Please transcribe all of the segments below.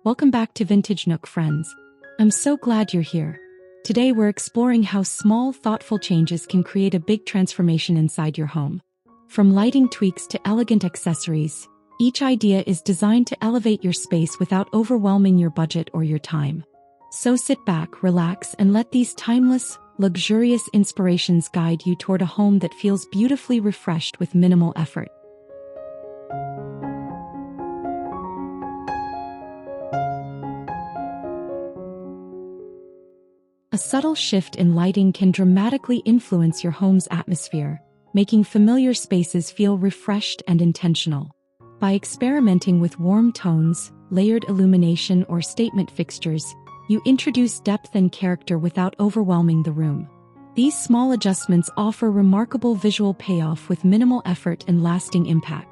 Welcome back to Vintage Nook, friends. I'm so glad you're here. Today we're exploring how small, thoughtful changes can create a big transformation inside your home. From lighting tweaks to elegant accessories, each idea is designed to elevate your space without overwhelming your budget or your time. So sit back, relax, and let these timeless, luxurious inspirations guide you toward a home that feels beautifully refreshed with minimal effort. A subtle shift in lighting can dramatically influence your home's atmosphere, making familiar spaces feel refreshed and intentional. By experimenting with warm tones, layered illumination, or statement fixtures, you introduce depth and character without overwhelming the room. These small adjustments offer remarkable visual payoff with minimal effort and lasting impact.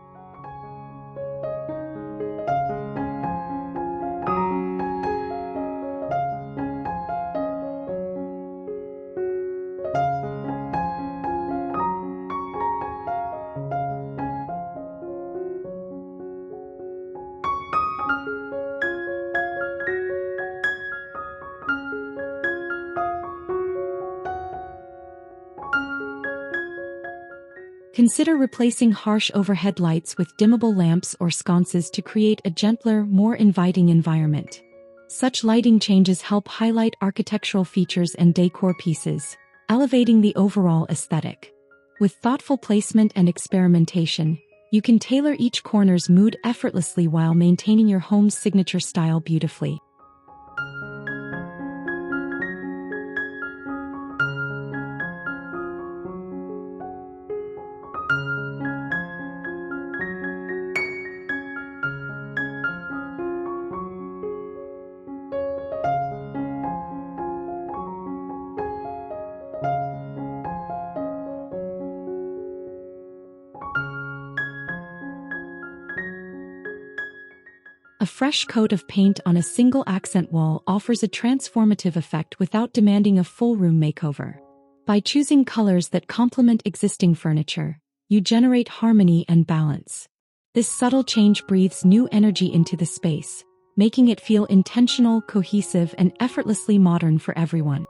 Consider replacing harsh overhead lights with dimmable lamps or sconces to create a gentler, more inviting environment. Such lighting changes help highlight architectural features and decor pieces, elevating the overall aesthetic. With thoughtful placement and experimentation, you can tailor each corner's mood effortlessly while maintaining your home's signature style beautifully. A fresh coat of paint on a single accent wall offers a transformative effect without demanding a full room makeover. By choosing colors that complement existing furniture, you generate harmony and balance. This subtle change breathes new energy into the space, making it feel intentional, cohesive, and effortlessly modern for everyone.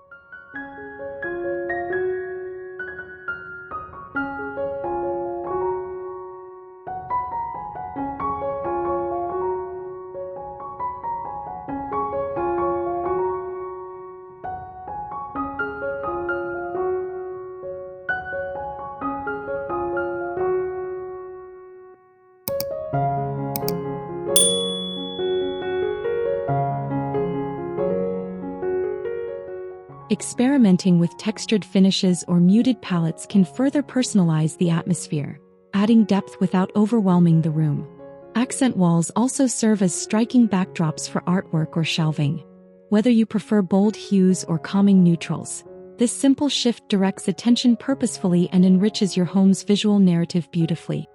Experimenting with textured finishes or muted palettes can further personalize the atmosphere, adding depth without overwhelming the room. Accent walls also serve as striking backdrops for artwork or shelving. Whether you prefer bold hues or calming neutrals, this simple shift directs attention purposefully and enriches your home's visual narrative beautifully.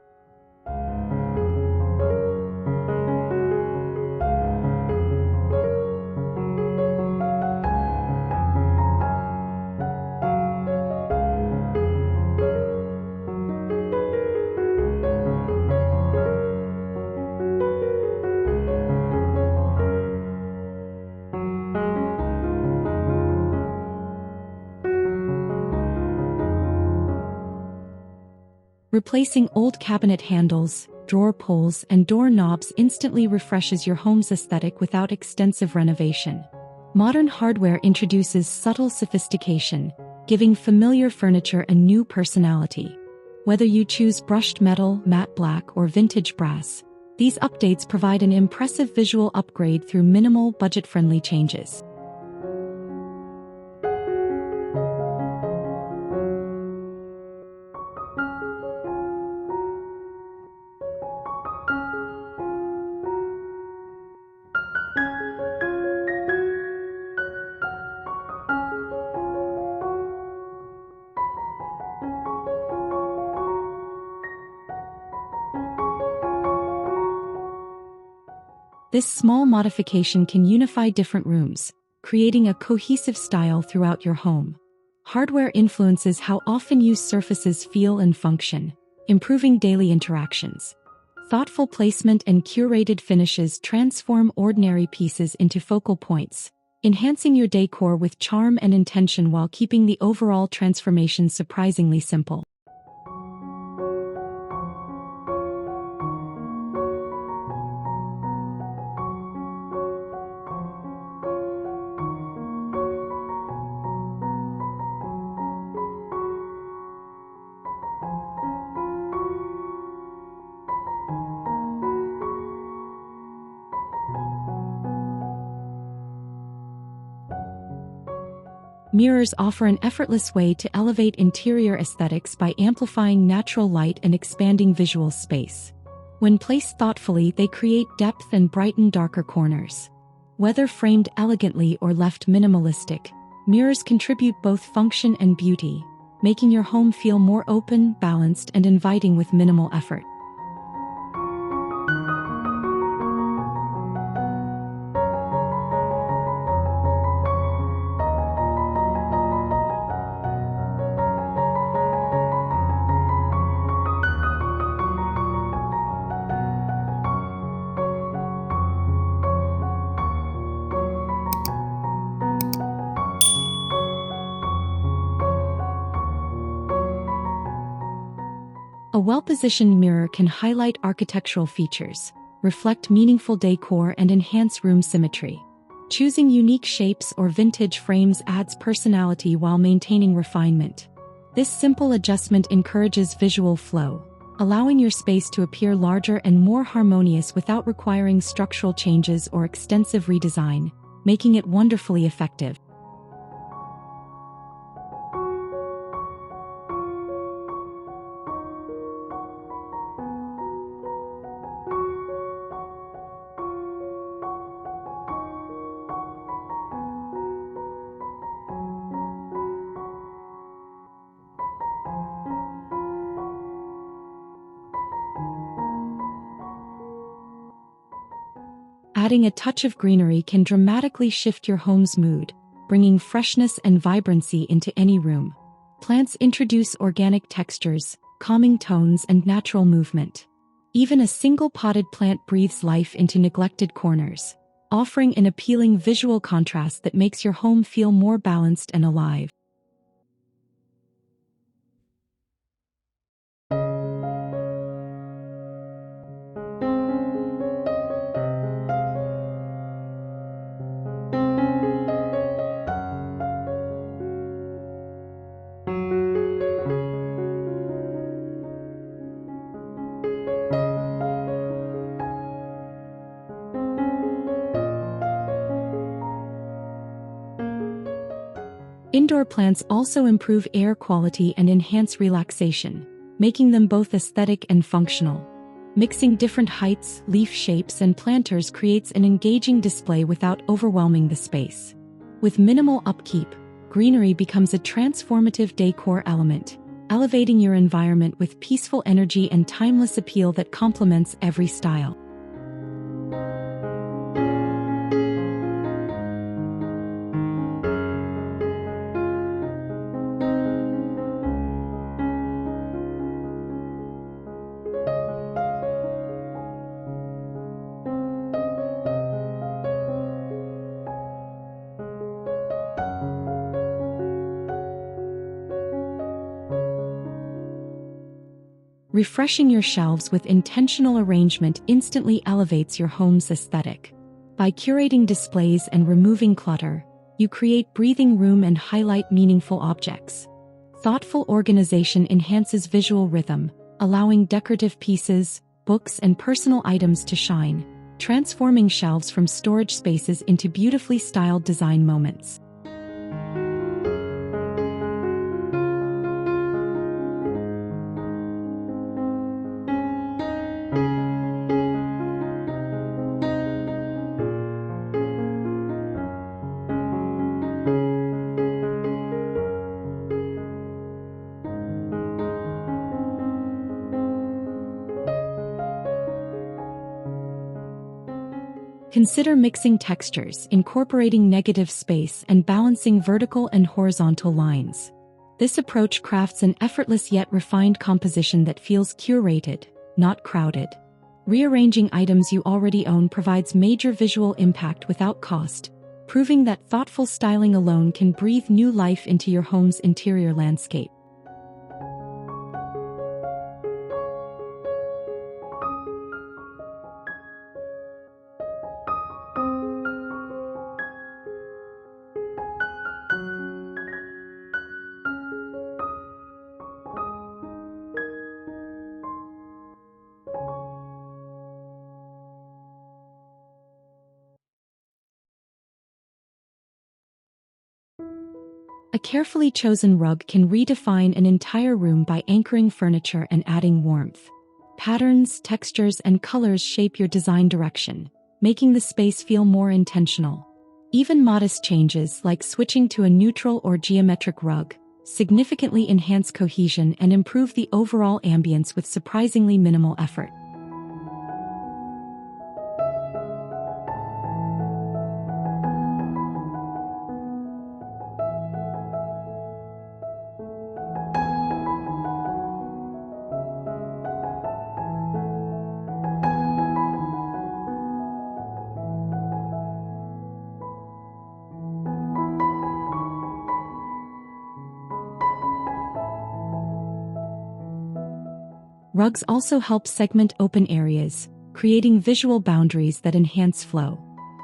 Replacing old cabinet handles, drawer pulls, and door knobs instantly refreshes your home's aesthetic without extensive renovation. Modern hardware introduces subtle sophistication, giving familiar furniture a new personality. Whether you choose brushed metal, matte black, or vintage brass, these updates provide an impressive visual upgrade through minimal, budget-friendly changes. This small modification can unify different rooms, creating a cohesive style throughout your home. Hardware influences how often used surfaces feel and function, improving daily interactions. Thoughtful placement and curated finishes transform ordinary pieces into focal points, enhancing your decor with charm and intention while keeping the overall transformation surprisingly simple. Mirrors offer an effortless way to elevate interior aesthetics by amplifying natural light and expanding visual space. When placed thoughtfully, they create depth and brighten darker corners. Whether framed elegantly or left minimalistic, mirrors contribute both function and beauty, making your home feel more open, balanced, and inviting with minimal effort. A well-positioned mirror can highlight architectural features, reflect meaningful decor, and enhance room symmetry. Choosing unique shapes or vintage frames adds personality while maintaining refinement. This simple adjustment encourages visual flow, allowing your space to appear larger and more harmonious without requiring structural changes or extensive redesign, making it wonderfully effective. Adding a touch of greenery can dramatically shift your home's mood, bringing freshness and vibrancy into any room. Plants introduce organic textures, calming tones, and natural movement. Even a single potted plant breathes life into neglected corners, offering an appealing visual contrast that makes your home feel more balanced and alive. Indoor plants also improve air quality and enhance relaxation, making them both aesthetic and functional. Mixing different heights, leaf shapes, and planters creates an engaging display without overwhelming the space. With minimal upkeep, greenery becomes a transformative decor element, elevating your environment with peaceful energy and timeless appeal that complements every style. Refreshing your shelves with intentional arrangement instantly elevates your home's aesthetic. By curating displays and removing clutter, you create breathing room and highlight meaningful objects. Thoughtful organization enhances visual rhythm, allowing decorative pieces, books, and personal items to shine, transforming shelves from storage spaces into beautifully styled design moments. Consider mixing textures, incorporating negative space, and balancing vertical and horizontal lines. This approach crafts an effortless yet refined composition that feels curated, not crowded. Rearranging items you already own provides major visual impact without cost, proving that thoughtful styling alone can breathe new life into your home's interior landscape. A carefully chosen rug can redefine an entire room by anchoring furniture and adding warmth. Patterns, textures, and colors shape your design direction, making the space feel more intentional. Even modest changes like switching to a neutral or geometric rug significantly enhance cohesion and improve the overall ambience with surprisingly minimal effort. Rugs also help segment open areas, creating visual boundaries that enhance flow.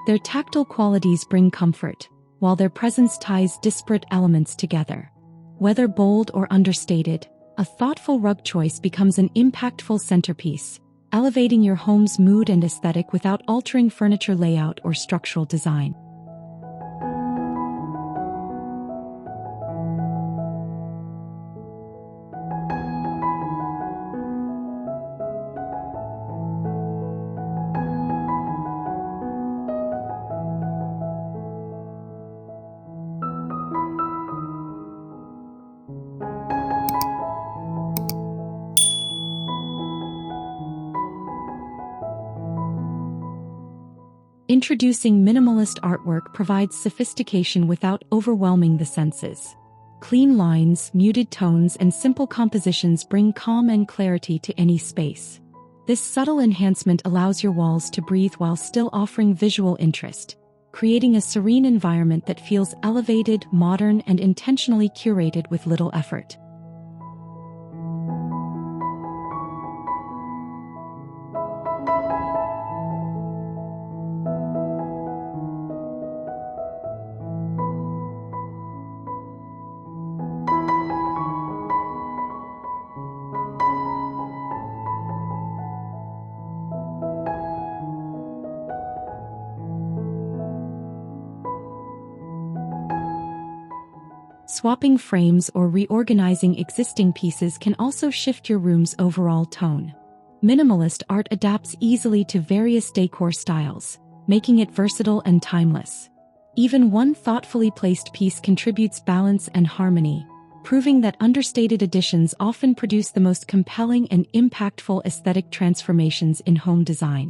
Their tactile qualities bring comfort, while their presence ties disparate elements together. Whether bold or understated, a thoughtful rug choice becomes an impactful centerpiece, elevating your home's mood and aesthetic without altering furniture layout or structural design. Introducing minimalist artwork provides sophistication without overwhelming the senses. Clean lines, muted tones, and simple compositions bring calm and clarity to any space. This subtle enhancement allows your walls to breathe while still offering visual interest, creating a serene environment that feels elevated, modern, and intentionally curated with little effort. Swapping frames or reorganizing existing pieces can also shift your room's overall tone. Minimalist art adapts easily to various decor styles, making it versatile and timeless. Even one thoughtfully placed piece contributes balance and harmony, proving that understated additions often produce the most compelling and impactful aesthetic transformations in home design.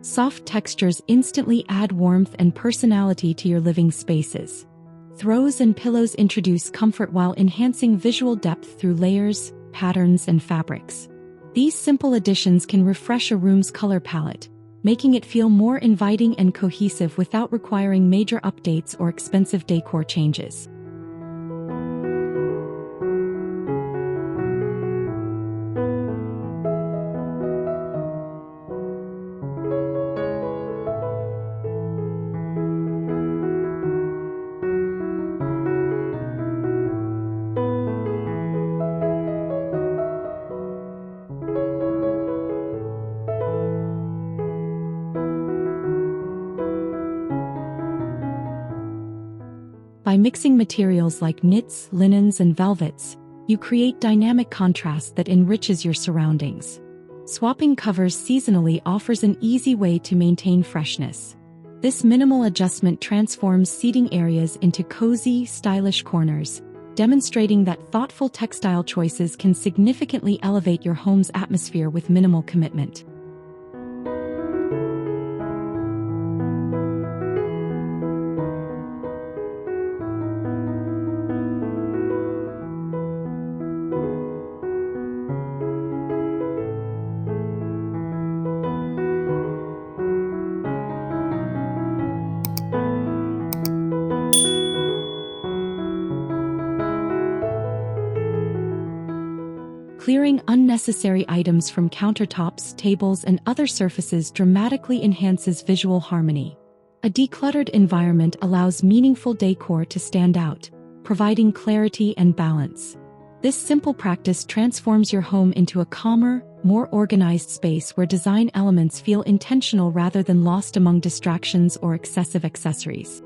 Soft textures instantly add warmth and personality to your living spaces. Throws and pillows introduce comfort while enhancing visual depth through layers, patterns, and fabrics. These simple additions can refresh a room's color palette, making it feel more inviting and cohesive without requiring major updates or expensive decor changes. By mixing materials like knits, linens, and velvets, you create dynamic contrast that enriches your surroundings. Swapping covers seasonally offers an easy way to maintain freshness. This minimal adjustment transforms seating areas into cozy, stylish corners, demonstrating that thoughtful textile choices can significantly elevate your home's atmosphere with minimal commitment. Clearing unnecessary items from countertops, tables, and other surfaces dramatically enhances visual harmony. A decluttered environment allows meaningful decor to stand out, providing clarity and balance. This simple practice transforms your home into a calmer, more organized space where design elements feel intentional rather than lost among distractions or excessive accessories.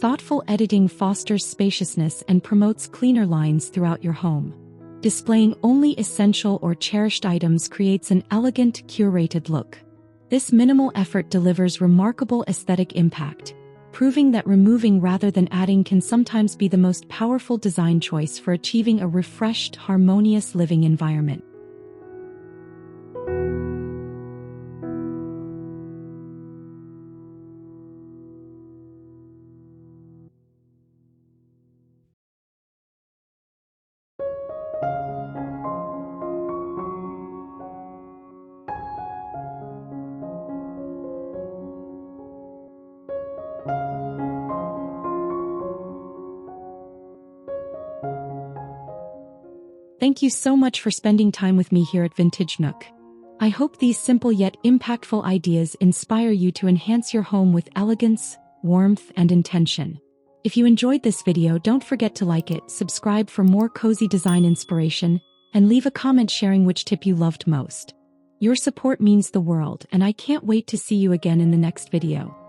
Thoughtful editing fosters spaciousness and promotes cleaner lines throughout your home. Displaying only essential or cherished items creates an elegant, curated look. This minimal effort delivers remarkable aesthetic impact, proving that removing rather than adding can sometimes be the most powerful design choice for achieving a refreshed, harmonious living environment. Thank you so much for spending time with me here at Vintage Nook. I hope these simple yet impactful ideas inspire you to enhance your home with elegance, warmth, and intention. If you enjoyed this video, don't forget to like it, subscribe for more cozy design inspiration, and leave a comment sharing which tip you loved most. Your support means the world, and I can't wait to see you again in the next video.